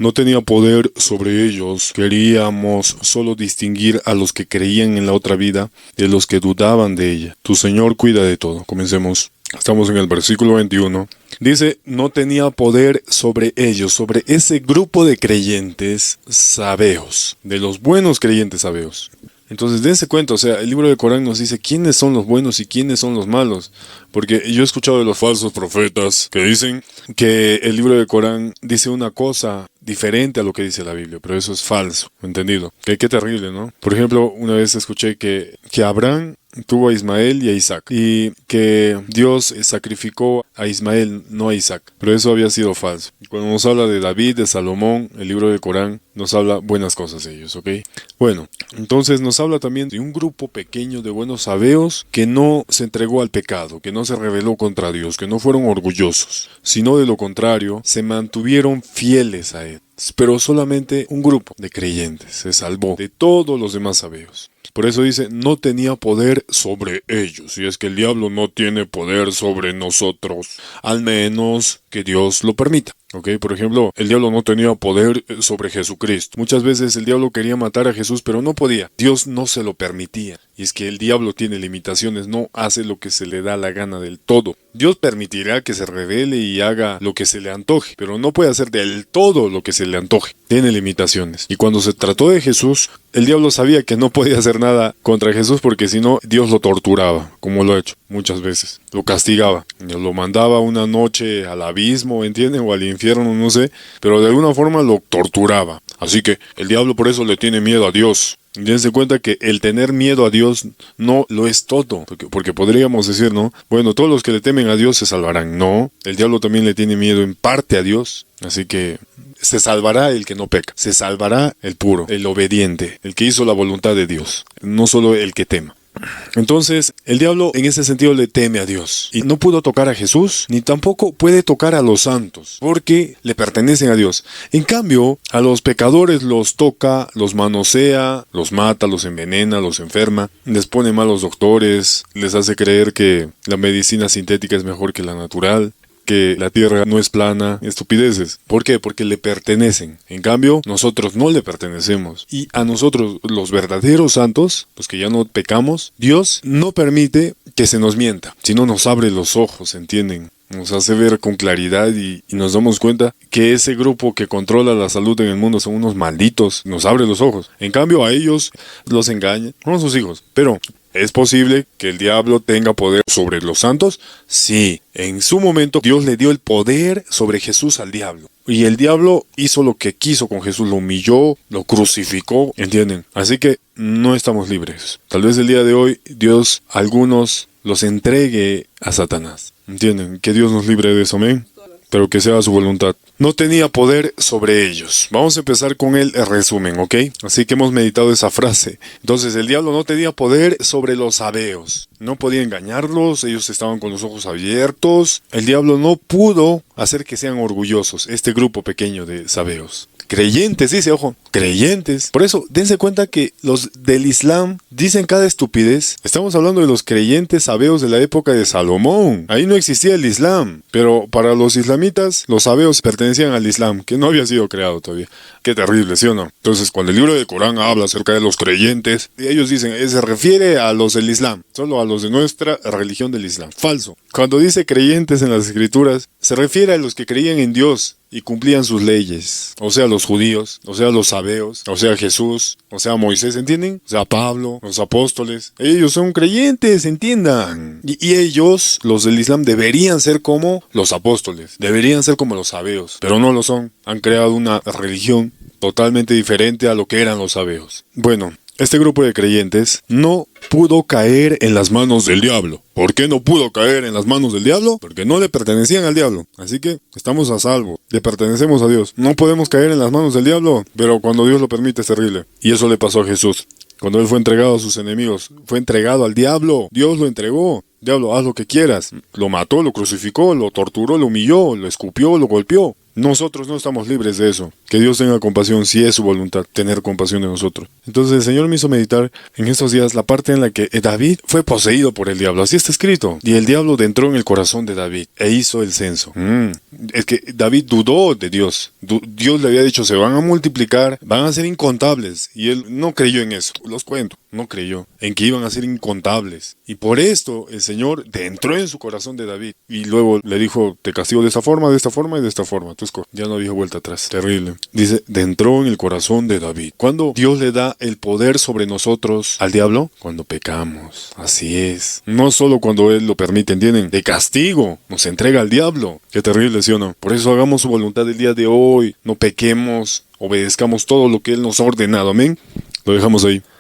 no tenía poder sobre ellos. Queríamos solo distinguir a los que creían en la otra vida de los que dudaban de ella. Tu Señor cuida de todo. Comencemos. Estamos en el versículo 21. Dice, no tenía poder sobre ellos, sobre ese grupo de creyentes sabeos, de los buenos creyentes sabeos. Entonces, dense cuenta, o sea, el libro del Corán nos dice quiénes son los buenos y quiénes son los malos. Porque yo he escuchado de los falsos profetas que dicen que el libro del Corán dice una cosa diferente a lo que dice la Biblia, pero eso es falso, ¿entendido? Qué terrible, ¿no? Por ejemplo, una vez escuché que Abraham tuvo a Ismael y a Isaac, y que Dios sacrificó a Ismael, no a Isaac, pero eso había sido falso. Cuando nos habla de David, de Salomón, el libro del Corán nos habla buenas cosas de ellos, ¿ok? Bueno, entonces nos habla también de un grupo pequeño de buenos sabeos que no se entregó al pecado, que no se rebeló contra Dios, que no fueron orgullosos, sino de lo contrario, se mantuvieron fieles a Él. Pero solamente un grupo de creyentes se salvó de todos los demás sabeos. Por eso dice, no tenía poder sobre ellos. Y es que el diablo no tiene poder sobre nosotros, al menos que Dios lo permita. ¿Ok? Por ejemplo, el diablo no tenía poder sobre Jesucristo. Muchas veces el diablo quería matar a Jesús, pero no podía. Dios no se lo permitía. Y es que el diablo tiene limitaciones, no hace lo que se le da la gana del todo. Dios permitirá que se revele y haga lo que se le antoje, pero no puede hacer del todo lo que se le antoje. Tiene limitaciones. Y cuando se trató de Jesús, el diablo sabía que no podía hacer nada contra Jesús porque si no, Dios lo torturaba, como lo ha hecho muchas veces. Lo castigaba. Lo mandaba una noche al abismo, ¿entienden? O al infierno, no sé. Pero de alguna forma lo torturaba. Así que el diablo por eso le tiene miedo a Dios. Dense cuenta que el tener miedo a Dios no lo es todo, porque podríamos decir, ¿no? Bueno, todos los que le temen a Dios se salvarán. No, el diablo también le tiene miedo en parte a Dios, así que se salvará el que no peca, se salvará el puro, el obediente, el que hizo la voluntad de Dios, no solo el que tema. Entonces, el diablo en ese sentido le teme a Dios y no pudo tocar a Jesús, ni tampoco puede tocar a los santos, porque le pertenecen a Dios. En cambio, a los pecadores los toca, los manosea, los mata, los envenena, los enferma, les pone malos doctores, les hace creer que la medicina sintética es mejor que la natural, que la tierra no es plana, estupideces. ¿Por qué? Porque le pertenecen. En cambio, nosotros no le pertenecemos. Y a nosotros, los verdaderos santos, los que ya no pecamos, Dios no permite que se nos mienta, sino nos abre los ojos, ¿entienden? Nos hace ver con claridad y nos damos cuenta que ese grupo que controla la salud en el mundo son unos malditos. Nos abre los ojos. En cambio, a ellos los engaña. Son sus hijos. Pero ¿es posible que el diablo tenga poder sobre los santos? Sí. En su momento, Dios le dio el poder sobre Jesús al diablo. Y el diablo hizo lo que quiso con Jesús. Lo humilló, lo crucificó. ¿Entienden? Así que no estamos libres. Tal vez el día de hoy, Dios a algunos los entregue a Satanás. ¿Entienden? Que Dios nos libre de eso, amén. Pero que sea su voluntad. No tenía poder sobre ellos. Vamos a empezar con el resumen, ¿ok? Así que hemos meditado esa frase. Entonces, el diablo no tenía poder sobre los sabeos. No podía engañarlos, ellos estaban con los ojos abiertos. El diablo no pudo hacer que sean orgullosos, este grupo pequeño de sabeos. Creyentes, dice, ojo, creyentes. Por eso, dense cuenta que los del Islam dicen cada estupidez. Estamos hablando de los creyentes sabeos de la época de Salomón. Ahí no existía el Islam. Pero para los islamitas, los sabeos pertenecían al Islam, que no había sido creado todavía. Qué terrible, ¿sí o no? Entonces, cuando el libro del Corán habla acerca de los creyentes, ellos dicen, se refiere a los del Islam, solo a los de nuestra religión del Islam. Falso. Cuando dice creyentes en las escrituras, se refiere a los que creían en Dios y cumplían sus leyes, o sea los judíos, o sea los sabeos, o sea Jesús, o sea Moisés, ¿entienden? O sea Pablo, los apóstoles, ellos son creyentes, entiendan. Y ellos, los del Islam, deberían ser como los apóstoles, deberían ser como los sabeos, pero no lo son. Han creado una religión totalmente diferente a lo que eran los sabeos. Bueno, este grupo de creyentes no pudo caer en las manos del diablo. ¿Por qué no pudo caer en las manos del diablo? Porque no le pertenecían al diablo. Así que estamos a salvo. Le pertenecemos a Dios. No podemos caer en las manos del diablo, pero cuando Dios lo permite es terrible. Y eso le pasó a Jesús. Cuando Él fue entregado a sus enemigos, fue entregado al diablo. Dios lo entregó. Diablo, haz lo que quieras. Lo mató, lo crucificó, lo torturó, lo humilló, lo escupió, lo golpeó. Nosotros no estamos libres de eso. Que Dios tenga compasión, si es su voluntad, tener compasión de nosotros. Entonces el Señor me hizo meditar en estos días la parte en la que David fue poseído por el diablo. Así está escrito. Y el diablo entró en el corazón de David e hizo el censo. Es que David dudó de Dios. Dios le había dicho, se van a multiplicar, van a ser incontables. Y él no creyó en eso. Los cuento. No creyó en que iban a ser incontables. Y por esto el Señor entró en su corazón de David. Y luego le dijo, te castigo de esta forma y de esta forma. Ya no había vuelta atrás. Terrible. Dice, entró en el corazón de David. ¿Cuándo Dios le da el poder sobre nosotros al diablo? Cuando pecamos. Así es. No solo cuando Él lo permite, ¿entienden? De castigo nos entrega al diablo. Qué terrible, ¿sí o no? Por eso hagamos su voluntad el día de hoy. No pequemos. Obedezcamos todo lo que Él nos ha ordenado. Amén. Lo dejamos ahí.